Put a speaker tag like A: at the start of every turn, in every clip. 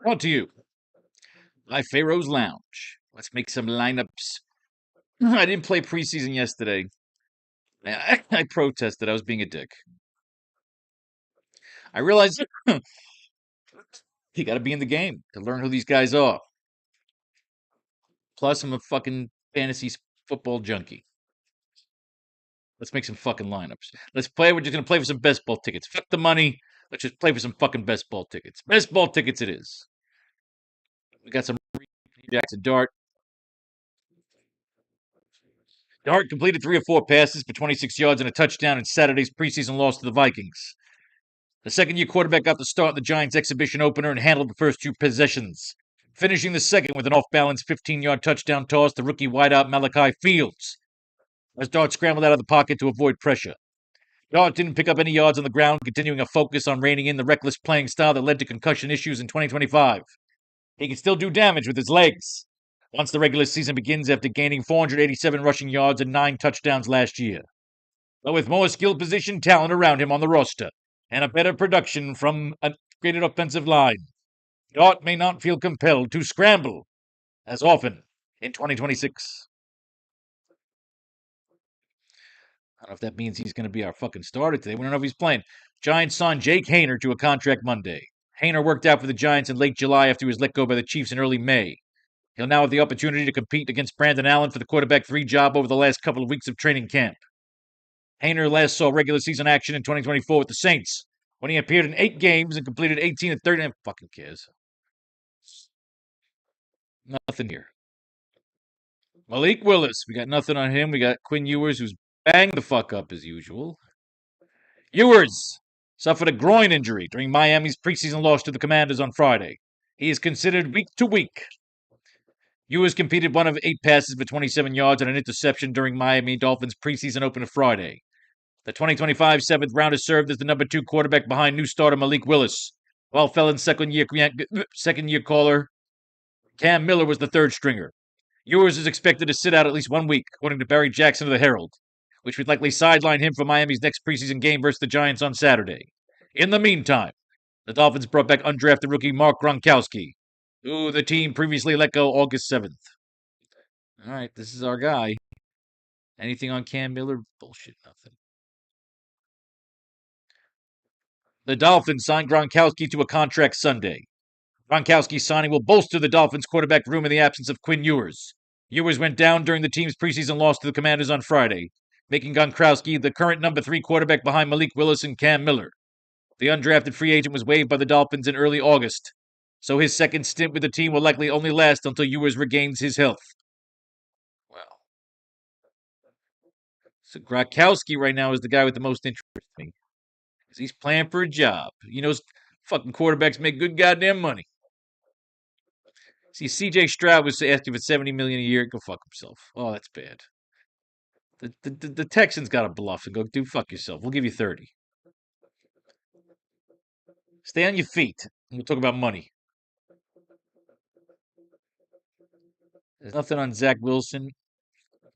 A: Brought to you by Faro's Lounge. Let's make some lineups. I didn't play preseason yesterday. I protested. I was being a dick. I realized you got to be in the game to learn who these guys are. Plus, I'm a fucking fantasy football junkie. Let's make some fucking lineups. Let's play. We're just going to play for some best ball tickets. Fuck the money. Let's just play for some fucking best ball tickets. Best ball tickets it is. We got some Jackson Dart. Dart completed 3 or 4 passes for 26 yards and a touchdown in Saturday's preseason loss to the Vikings. The second-year quarterback got the start in the Giants' exhibition opener and handled the first 2 possessions, finishing the second with an off-balance 15-yard touchdown toss to rookie wideout Malachi Fields, as Dart scrambled out of the pocket to avoid pressure. Dart didn't pick up any yards on the ground, continuing a focus on reining in the reckless playing style that led to concussion issues in 2025. He can still do damage with his legs once the regular season begins after gaining 487 rushing yards and 9 touchdowns last year. But with more skilled position talent around him on the roster, and a better production from a graded offensive line, Dart may not feel compelled to scramble as often in 2026. I don't know if that means he's going to be our fucking starter today. We don't know if he's playing. Giants signed Jake Haener to a contract Monday. Haener worked out for the Giants in late July after he was let go by the Chiefs in early May. He'll now have the opportunity to compete against Brandon Allen for the quarterback 3 job over the last couple of weeks of training camp. Haener last saw regular season action in 2024 with the Saints, when he appeared in 8 games and completed 18 of 39. Fucking cares. Nothing here. Malik Willis. We got nothing on him. We got Quinn Ewers, who's banged the fuck up as usual. Ewers suffered a groin injury during Miami's preseason loss to the Commanders on Friday. He is considered week to week. Ewers completed 1 of 8 passes for 27 yards and an interception during Miami Dolphins' preseason opener Friday. The 2025 7th rounder served as the number 2 quarterback behind new starter Malik Willis, while Felon's second-year caller Cam Miller was the 3rd stringer. Ewers is expected to sit out at least 1 week, according to Barry Jackson of the Herald, which would likely sideline him for Miami's next preseason game versus the Giants on Saturday. In the meantime, the Dolphins brought back undrafted rookie Mark Gronkowski, who the team previously let go August 7th. All right, this is our guy. Anything on Cam Miller? Bullshit, nothing. The Dolphins signed Gronkowski to a contract Sunday. Gronkowski's signing will bolster the Dolphins' quarterback room in the absence of Quinn Ewers. Ewers went down during the team's preseason loss to the Commanders on Friday, making Gronkowski the current number 3 quarterback behind Malik Willis and Cam Miller. The undrafted free agent was waived by the Dolphins in early August, so his second stint with the team will likely only last until Ewers regains his health. Well, so Gronkowski right now is the guy with the most interest in me, because he's playing for a job. You know, fucking quarterbacks make good goddamn money. See, C.J. Stroud was asking for $70 million a year. Go fuck himself. Oh, that's bad. The Texans got to bluff and go, dude, fuck yourself. We'll give you 30. Stay on your feet. And we'll talk about money. There's nothing on Zach Wilson,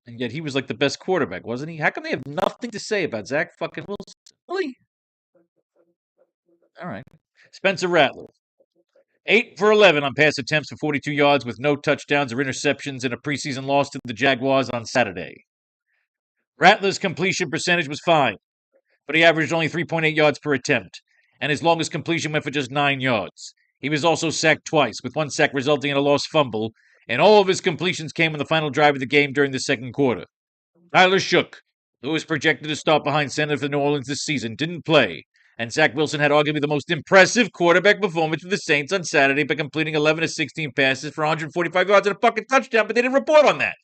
A: and yet he was like the best quarterback, wasn't he? How come they have nothing to say about Zach fucking Wilson? Really? All right. Spencer Rattler. 8 for 11 on pass attempts for 42 yards with no touchdowns or interceptions in a preseason loss to the Jaguars on Saturday. Rattler's completion percentage was fine, but he averaged only 3.8 yards per attempt, and his longest completion went for just 9 yards. He was also sacked twice, with 1 sack resulting in a lost fumble, and all of his completions came on the final drive of the game during the second quarter. Tyler Shook, who was projected to start behind center for New Orleans this season, didn't play, and Zach Wilson had arguably the most impressive quarterback performance for the Saints on Saturday by completing 11 of 16 passes for 145 yards and a fucking touchdown, but they didn't report on that.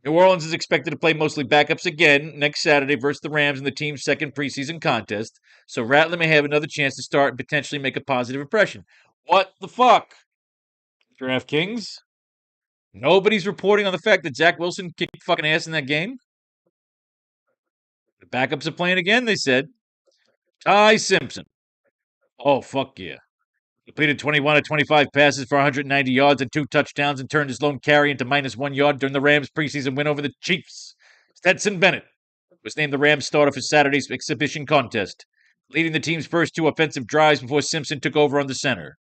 A: New Orleans is expected to play mostly backups again next Saturday versus the Rams in the team's second preseason contest, so Rattler may have another chance to start and potentially make a positive impression. What the fuck? DraftKings? Nobody's reporting on the fact that Zach Wilson kicked fucking ass in that game? The backups are playing again, they said. Ty Simpson. Oh, fuck yeah. Completed 21 of 25 passes for 190 yards and 2 touchdowns and turned his lone carry into -1 yard during the Rams' preseason win over the Chiefs. Stetson Bennett was named the Rams starter for Saturday's exhibition contest. leading the team's first two offensive drives before Simpson took over under center.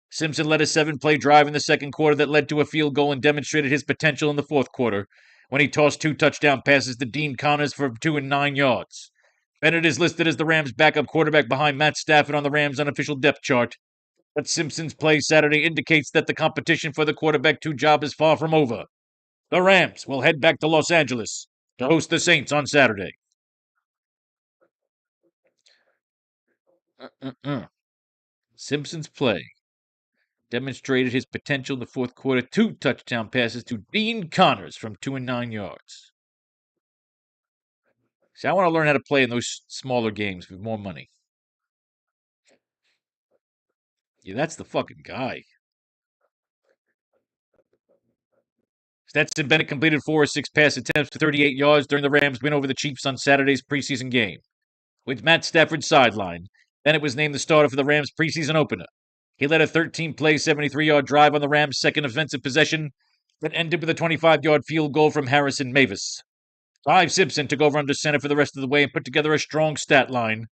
A: Simpson led a 7-play drive in the second quarter that led to a field goal and demonstrated his potential in the fourth quarter when he tossed 2 touchdown passes to Dean Connors for 2 and 9 yards. Bennett is listed as the Rams' backup quarterback behind Matt Stafford on the Rams' unofficial depth chart. But Simpson's play Saturday indicates that the competition for the quarterback 2 job is far from over. The Rams will head back to Los Angeles to host the Saints on Saturday. Simpson's play demonstrated his potential in the fourth quarter. 2 touchdown passes to Dean Connors from 2 and 9 yards. See, I want to learn how to play in those smaller games with more money. Yeah, that's the fucking guy. Stetson Bennett completed 4 or 6 pass attempts for 38 yards during the Rams' win over the Chiefs on Saturday's preseason game. With Matt Stafford sidelined, Bennett was named the starter for the Rams' preseason opener. He led a 13-play, 73-yard drive on the Rams' second offensive possession that ended with a 25-yard field goal from Harrison Mavis. Clive Simpson took over under center for the rest of the way and put together a strong stat line,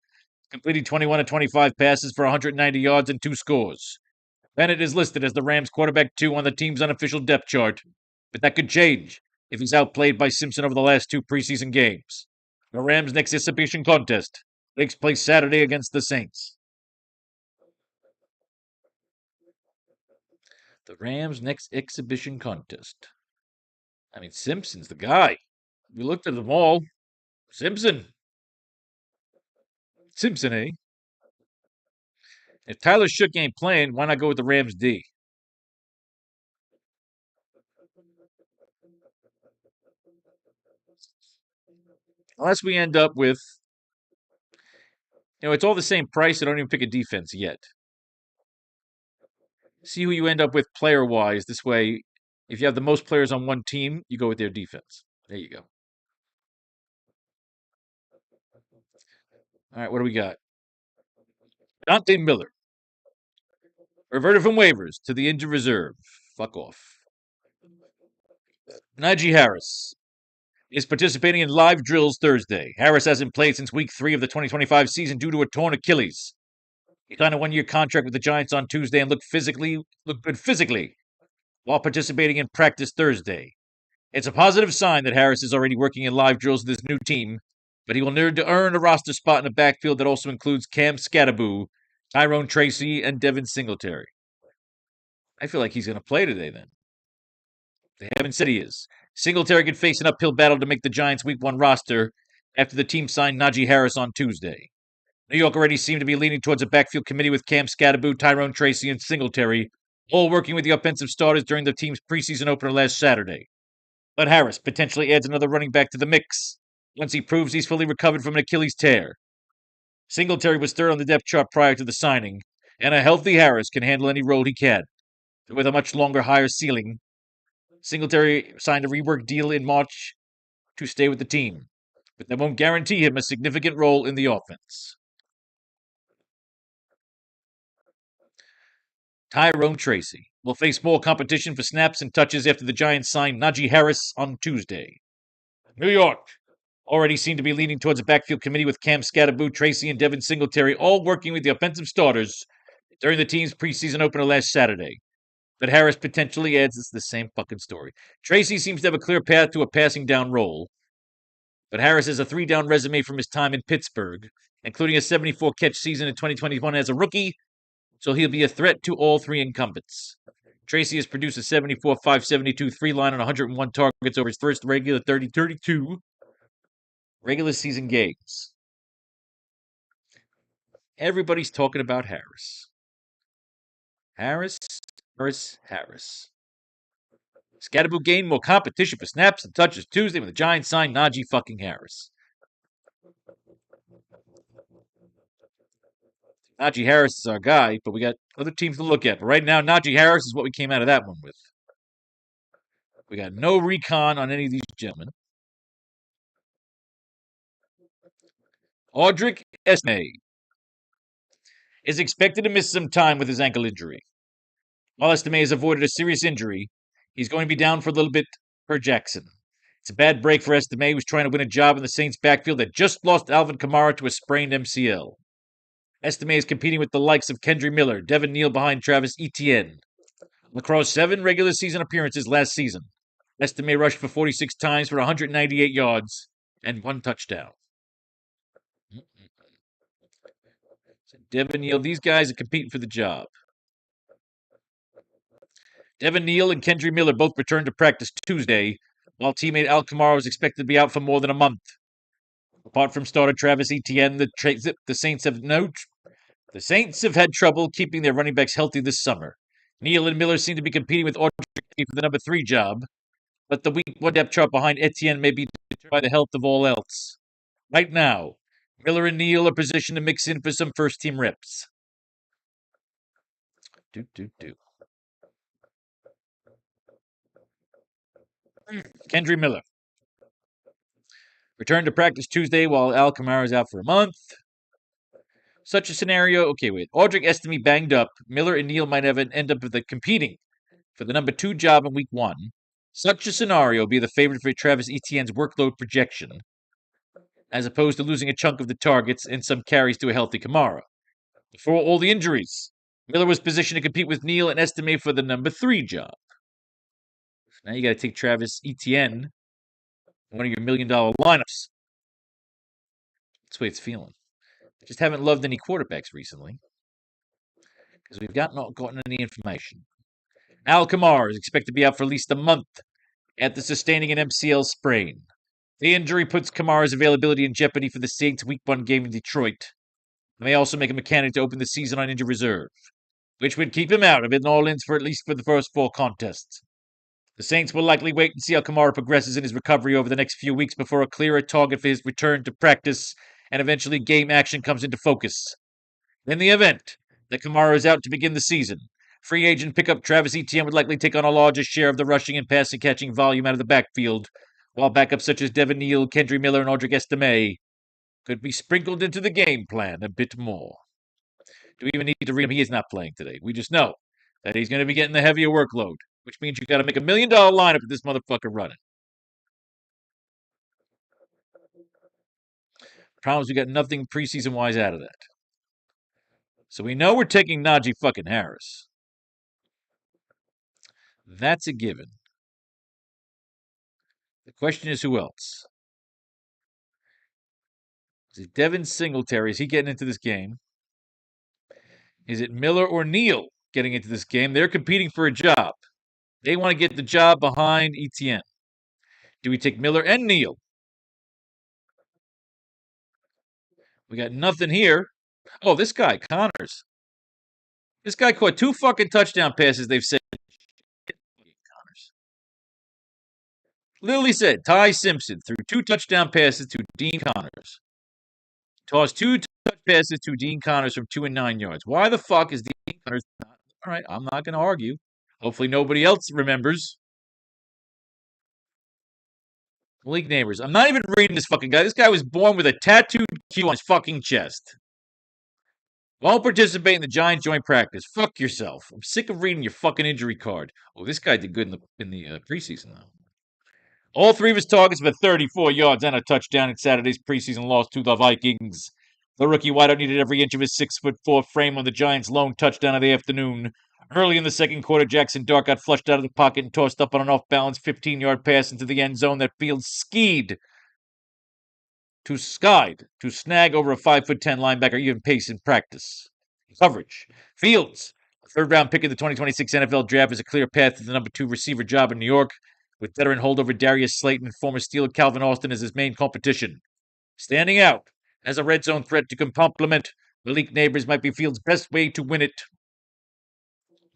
A: completing 21 of 25 passes for 190 yards and 2 scores. Bennett is listed as the Rams' quarterback 2 on the team's unofficial depth chart, but that could change if he's outplayed by Simpson over the last 2 preseason games. The Rams' next exhibition contest takes place Saturday against the Saints. The Rams' next exhibition contest. I mean, Simpson's the guy. We looked at them all. Simpson, eh? If Tyler Shook ain't playing, why not go with the Rams D? Unless we end up with, it's all the same price. I don't even pick a defense yet. See who you end up with player-wise. This way, if you have the most players on one team, you go with their defense. There you go. All right, what do we got? Dante Miller. Reverted from waivers to the injured reserve. Fuck off. Najee Harris is participating in live drills Thursday. Harris hasn't played since week 3 of the 2025 season due to a torn Achilles. He signed a 1-year contract with the Giants on Tuesday and looked good physically while participating in practice Thursday. It's a positive sign that Harris is already working in live drills with his new team, but he will need to earn a roster spot in a backfield that also includes Cam Scatterboo, Tyrone Tracy, and Devin Singletary. I feel like he's going to play today then. They haven't said he is. Singletary could face an uphill battle to make the Giants' Week 1 roster after the team signed Najee Harris on Tuesday. New York already seemed to be leaning towards a backfield committee with Cam Scatterboo, Tyrone Tracy, and Singletary, all working with the offensive starters during the team's preseason opener last Saturday. But Harris potentially adds another running back to the mix once he proves he's fully recovered from an Achilles tear. Singletary was third on the depth chart prior to the signing, and a healthy Harris can handle any role he can. With a much longer, higher ceiling, Singletary signed a rework deal in March to stay with the team, but that won't guarantee him a significant role in the offense. Tyrone Tracy will face more competition for snaps and touches after the Giants signed Najee Harris on Tuesday. New York already seemed to be leaning towards a backfield committee with Cam Scatterboo, Tracy, and Devin Singletary all working with the offensive starters during the team's preseason opener last Saturday. But Harris potentially adds the same fucking story. Tracy seems to have a clear path to a passing down role, but Harris has a 3-down resume from his time in Pittsburgh, including a 74-catch season in 2021 as a rookie, so he'll be a threat to all 3 incumbents. Tracy has produced a 74, 572, 3-line on 101 targets over his first regular 32 regular season games. Everybody's talking about Harris. Harris. Scatterboo gained more competition for snaps and touches Tuesday when the Giants signed Najee fucking Harris. Najee Harris is our guy, but we got other teams to look at. But right now, Najee Harris is what we came out of that one with. We got no recon on any of these gentlemen. Audric Esme is expected to miss some time with his ankle injury. While Estime has avoided a serious injury, he's going to be down for a little bit per Jackson. It's a bad break for Estime, who's trying to win a job in the Saints' backfield that just lost Alvin Kamara to a sprained MCL. Estime is competing with the likes of Kendry Miller, Devin Neal behind Travis Etienne. Across 7 regular season appearances last season, Estime rushed for 46 times for 198 yards and 1 touchdown. So Devin Neal, these guys are competing for the job. Devin Neal and Kendry Miller both returned to practice Tuesday, while teammate Al Kamara is expected to be out for more than a month. Apart from starter Travis Etienne, the Saints have had trouble keeping their running backs healthy this summer. Neal and Miller seem to be competing with Audrey for the number 3 job, but the week 1 depth chart behind Etienne may be determined by the health of all else. Right now, Miller and Neal are positioned to mix in for some first-team reps. Kendry Miller returned to practice Tuesday while Al Kamara is out for a month. Such a scenario, Audric Estime banged up. Miller and Neal might end up competing for the number 2 job in week 1. Such a scenario would be the favorite for Travis Etienne's workload projection, as opposed to losing a chunk of the targets and some carries to a healthy Kamara. Before all the injuries, Miller was positioned to compete with Neal and Estime for the number 3 job. Now you got to take Travis Etienne, one of your $1 million lineups. That's the way it's feeling. Just haven't loved any quarterbacks recently because we've not gotten any information. Al Kamara is expected to be out for at least a month after sustaining an MCL sprain. The injury puts Kamara's availability in jeopardy for the Saints' Week 1 game in Detroit. It may also make him a candidate to open the season on injured reserve, which would keep him out of New Orleans for at least the first 4 contests. The Saints will likely wait and see how Kamara progresses in his recovery over the next few weeks before a clearer target for his return to practice and eventually game action comes into focus. In the event that Kamara is out to begin the season, free agent pickup Travis Etienne would likely take on a larger share of the rushing and passing catching volume out of the backfield, while backups such as Devin Neal, Kendry Miller, and Audric Estime could be sprinkled into the game plan a bit more. Do we even need to read him? He is not playing today. We just know that he's going to be getting the heavier workload, which means you got to make $1 million lineup with this motherfucker running. Problem is we got nothing preseason-wise out of that. So we know we're taking Najee fucking Harris. That's a given. The question is who else? Is it Devin Singletary? Is he getting into this game? Is it Miller or Neal getting into this game? They're competing for a job. They want to get the job behind Etienne. Do we take Miller and Neal? We got nothing here. Oh, this guy, Connors. This guy caught 2 fucking touchdown passes, they've said. Connors. Literally said, Ty Simpson threw 2 touchdown passes to Dean Connors. Tossed 2 touch passes to Dean Connors from 2 and 9 yards. Why the fuck is Dean Connors not? All right, I'm not going to argue. Hopefully nobody else remembers. Malik Neighbors. I'm not even reading this fucking guy. This guy was born with a tattooed Q on his fucking chest. Won't participate in the Giants joint practice. Fuck yourself. I'm sick of reading your fucking injury card. Oh, this guy did good in the preseason, though. All 3 of his targets were 34 yards and a touchdown in Saturday's preseason loss to the Vikings. The rookie wideout needed every inch of his 6'4" frame on the Giants' lone touchdown of the afternoon. Early in the second quarter, Jackson Dart got flushed out of the pocket and tossed up on an off-balance 15-yard pass into the end zone that Fields skied to snag over a 5'10" linebacker even pace in practice. Coverage. Fields, a third-round pick in the 2026 NFL Draft, is a clear path to the number 2 receiver job in New York, with veteran holdover Darius Slayton and former Steeler Calvin Austin as his main competition. Standing out as a red zone threat to complement Malik Neighbors might be Fields' best way to win it.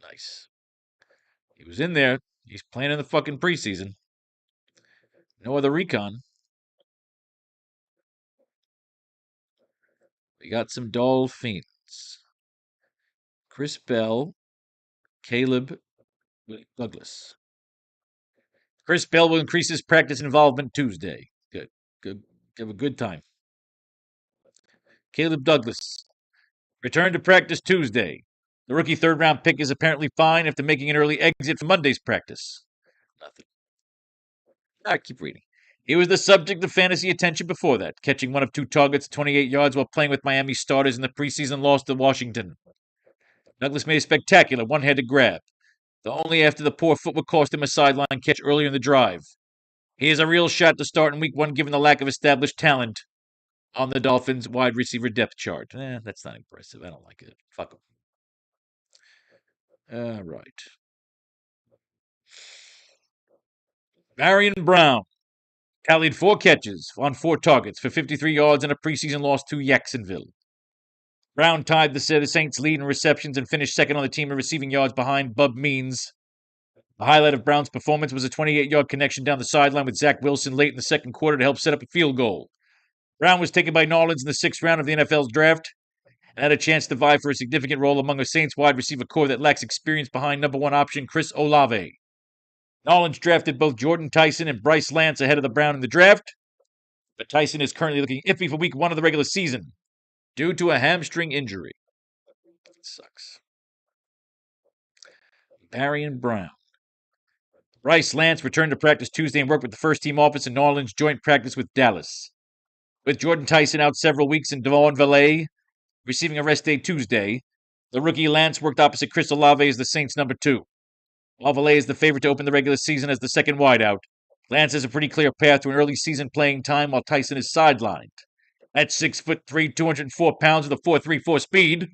A: Nice. He was in there. He's playing in the fucking preseason. No other recon. We got some Dolphins. Chris Bell, Caleb Douglas. Chris Bell will increase his practice involvement Tuesday. Good. Have a good time. Caleb Douglas returned to practice Tuesday. The rookie third-round pick is apparently fine after making an early exit from Monday's practice. Nothing. All right, keep reading. He was the subject of fantasy attention before that, catching one of two targets at 28 yards while playing with Miami starters in the preseason loss to Washington. Douglas made a spectacular one-handed grab, though only after the poor footwork cost him a sideline catch earlier in the drive. He is a real shot to start in week one given the lack of established talent on the Dolphins' wide receiver depth chart. That's not impressive. I don't like it. Fuck him. All right. Marion Brown tallied 4 catches on 4 targets for 53 yards in a preseason loss to Jacksonville. Brown tied the Saints' lead in receptions and finished second on the team in receiving yards behind Bub Means. The highlight of Brown's performance was a 28-yard connection down the sideline with Zach Wilson late in the second quarter to help set up a field goal. Brown was taken by New Orleans in the 6th round of the NFL's draft and had a chance to vie for a significant role among a Saints wide receiver core that lacks experience behind number 1 option Chris Olave. New Orleans drafted both Jordan Tyson and Bryce Lance ahead of the Brown in the draft, but Tyson is currently looking iffy for week 1 of the regular season due to a hamstring injury. It sucks. Barry and Brown. Bryce Lance returned to practice Tuesday and worked with the first-team office in New Orleans joint practice with Dallas. With Jordan Tyson out several weeks and Devon Valet receiving a rest day Tuesday, the rookie Lance worked opposite Chris Olave as the Saints' number 2. While Valet is the favorite to open the regular season as the second wideout, Lance has a pretty clear path to an early season playing time while Tyson is sidelined. At 6'3", 204 pounds with a 4.34 speed,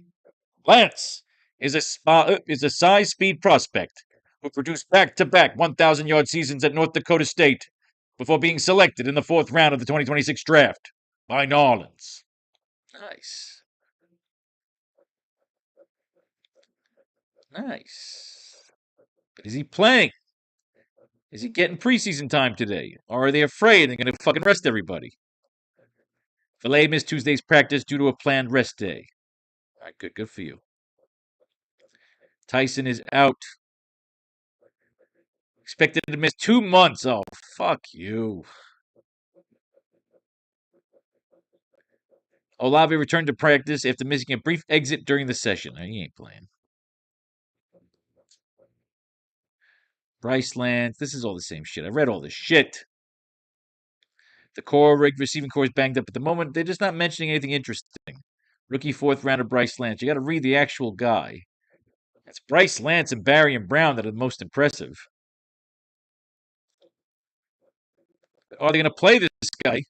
A: Lance is a size speed prospect who produced back-to-back 1,000-yard seasons at North Dakota State before being selected in the 4th round of the 2026 draft by New Orleans. Nice. But is he playing? Is he getting preseason time today? Or are they afraid they're going to fucking rest everybody? Valet missed Tuesday's practice due to a planned rest day. All right, good for you. Tyson is out. Expected to miss 2 months. Oh, fuck you. Olave returned to practice after missing a brief exit during the session. He ain't playing. Bryce Lance. This is all the same shit. I read all this shit. The core receiving core is banged up at the moment. They're just not mentioning anything interesting. Rookie 4th rounder Bryce Lance. You got to read the actual guy. It's Bryce Lance and Barry and Brown that are the most impressive. Are they going to play this guy?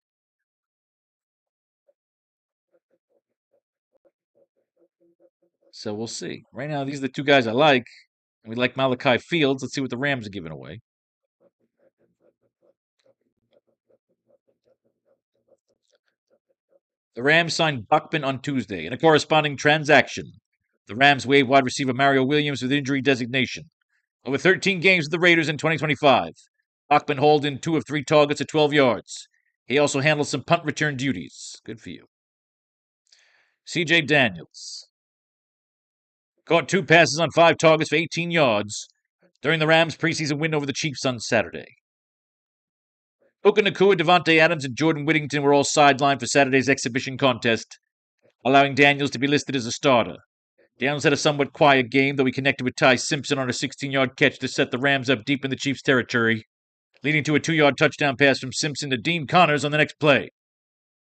A: So we'll see. Right now, these are the 2 guys I like. We like Malachi Fields. Let's see what the Rams are giving away. The Rams signed Bachman on Tuesday. In a corresponding transaction, the Rams waived wide receiver Mario Williams with injury designation. Over 13 games with the Raiders in 2025, Bachman hauled in 2 of 3 targets at 12 yards. He also handled some punt return duties. Good for you. C.J. Daniels caught 2 passes on 5 targets for 18 yards during the Rams' preseason win over the Chiefs on Saturday. Puka Nacua, Devontae Adams, and Jordan Whittington were all sidelined for Saturday's exhibition contest, allowing Daniels to be listed as a starter. Daniels had a somewhat quiet game, though he connected with Ty Simpson on a 16-yard catch to set the Rams up deep in the Chiefs' territory, leading to a 2-yard touchdown pass from Simpson to Dean Connors on the next play.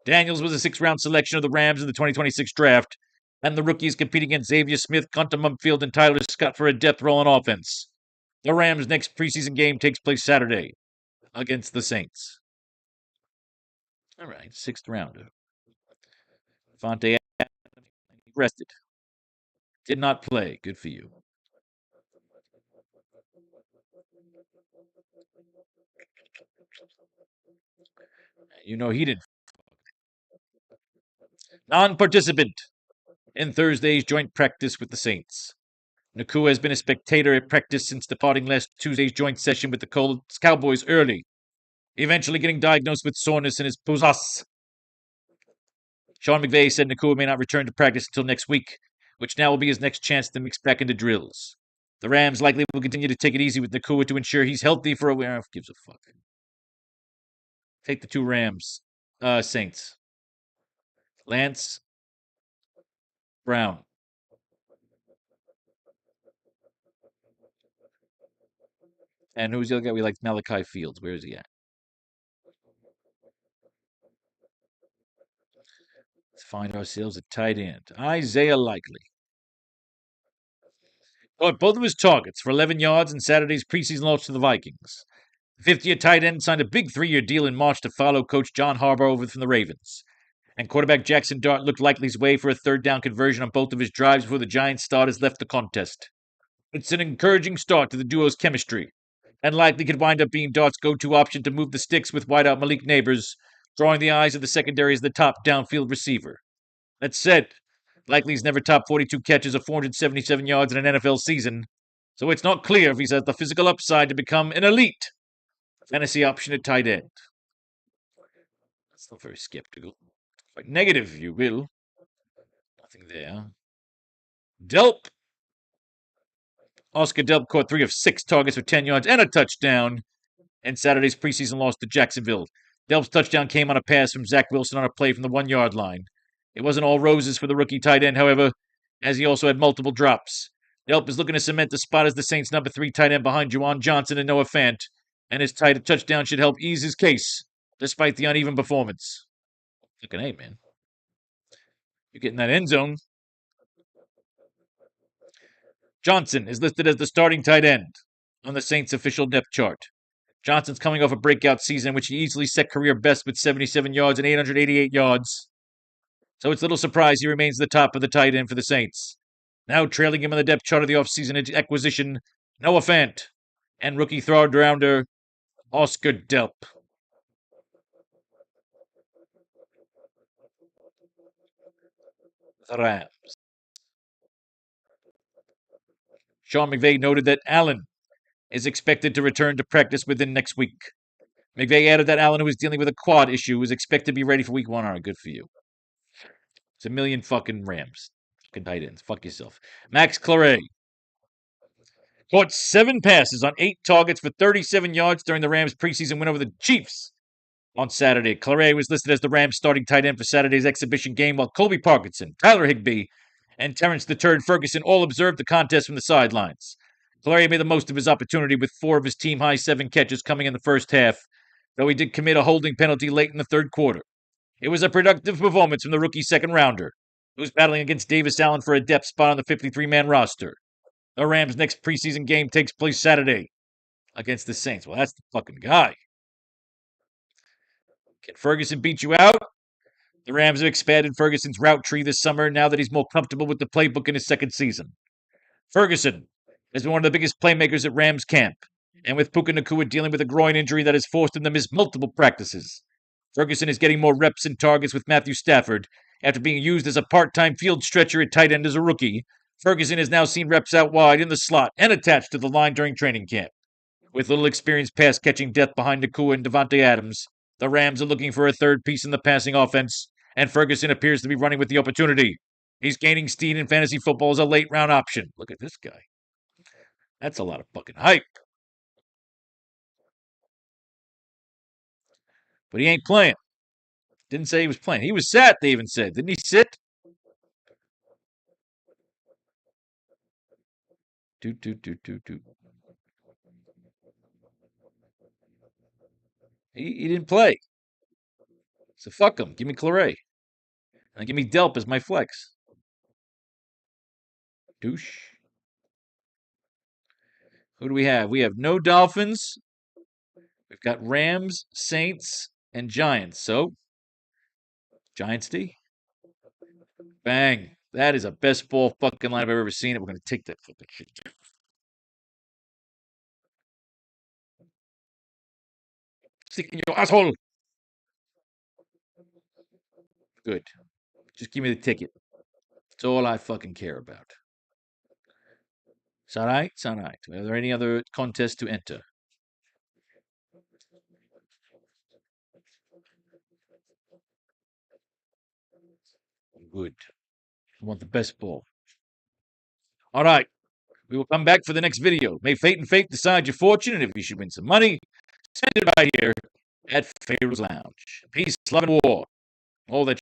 A: Daniels was a 6th-round selection of the Rams in the 2026 draft, and the rookies competing against Xavier Smith, Gunter Mumfield, and Tyler Scott for a depth role on offense. The Rams' next preseason game takes place Saturday against the Saints. All right, 6th rounder. Fonte rested. Did not play. Good for you. You know he didn't. Non-participant in Thursday's joint practice with the Saints. Nacua has been a spectator at practice since departing last Tuesday's joint session with the Cowboys early, eventually getting diagnosed with soreness in his puzzas. Sean McVay said Nacua may not return to practice until next week, which now will be his next chance to mix back into drills. The Rams likely will continue to take it easy with Nacua to ensure he's healthy for a while. Who gives a fuck? Take the 2 Rams. Saints. Lance. Brown. And who's the other guy we like? Malachi Fields. Where is he at? Let's find ourselves a tight end. Isaiah Likely. Caught both of his targets for 11 yards in Saturday's preseason loss to the Vikings. The 50-year tight end signed a big 3-year deal in March to follow coach John Harbaugh over from the Ravens. And quarterback Jackson Dart looked Likely's way for a third down conversion on both of his drives before the Giants starters left the contest. It's an encouraging start to the duo's chemistry, and Likely could wind up being Dart's go-to option to move the sticks with wideout Malik Neighbors, drawing the eyes of the secondary as the top downfield receiver. That said, Likely's never topped 42 catches or 477 yards in an NFL season, so it's not clear if he has the physical upside to become an elite fantasy option at tight end. That's not very skeptical. Quite negative, if you will. Nothing there. Delp. Oscar Delp caught 3 of 6 targets for 10 yards and a touchdown in Saturday's preseason loss to Jacksonville. Delp's touchdown came on a pass from Zach Wilson on a play from the 1-yard line. It wasn't all roses for the rookie tight end, however, as he also had multiple drops. Delp is looking to cement the spot as the Saints' number 3 tight end behind Juwan Johnson and Noah Fant, and his tight touchdown should help ease his case, despite the uneven performance. Fucking hey, man. You get in that end zone. Johnson is listed as the starting tight end on the Saints' official depth chart. Johnson's coming off a breakout season in which he easily set career best with 77 yards and 888 yards. So it's little surprise he remains the top of the tight end for the Saints. Now trailing him on the depth chart of the offseason acquisition, Noah Fant, and rookie third-rounder Oscar Delp. The Rams. Sean McVay noted that Allen is expected to return to practice within next week. McVay added that Allen, who is dealing with a quad issue, is expected to be ready for week 1. All right, good for you. It's a million fucking Rams. Fucking tight ends. Fuck yourself. Max Claret caught 7 passes on 8 targets for 37 yards during the Rams' preseason win over the Chiefs on Saturday. Claret was listed as the Rams' starting tight end for Saturday's exhibition game, while Colby Parkinson, Tyler Higbee, and Terrence the Turd Ferguson all observed the contest from the sidelines. Claret made the most of his opportunity with 4 of his team-high 7 catches coming in the first half, though he did commit a holding penalty late in the third quarter. It was a productive performance from the rookie second-rounder, who's battling against Davis Allen for a depth spot on the 53-man roster. The Rams' next preseason game takes place Saturday against the Saints. Well, that's the fucking guy. Can Ferguson beat you out? The Rams have expanded Ferguson's route tree this summer now that he's more comfortable with the playbook in his second season. Ferguson has been one of the biggest playmakers at Rams camp, and with Puka Nacua dealing with a groin injury that has forced him to miss multiple practices, Ferguson is getting more reps and targets with Matthew Stafford. After being used as a part-time field stretcher at tight end as a rookie, Ferguson has now seen reps out wide in the slot and attached to the line during training camp. With little experience pass-catching depth behind Nacua and Devontae Adams, the Rams are looking for a third piece in the passing offense, and Ferguson appears to be running with the opportunity. He's gaining steam in fantasy football as a late-round option. Look at this guy. That's a lot of fucking hype. But he ain't playing. Didn't say he was playing. He was sat, they even said. Didn't he sit? Doot. He didn't play. So fuck him. Give me Claret. And give me Delp as my flex. Douche. Who do we have? We have no Dolphins. We've got Rams, Saints, and Giants. So, Giants D. Bang. That is a best ball fucking line I've ever seen. We're going to take that fucking shit. Stick in your asshole. Good. Just give me the ticket. That's all I fucking care about. It's all right. It's all right. Are there any other contests to enter? Good. I want the best ball. All right. We will come back for the next video. May fate and fate decide your fortune, and if you should win some money, send it by here at Faro's Lounge. Peace, love, and war. All that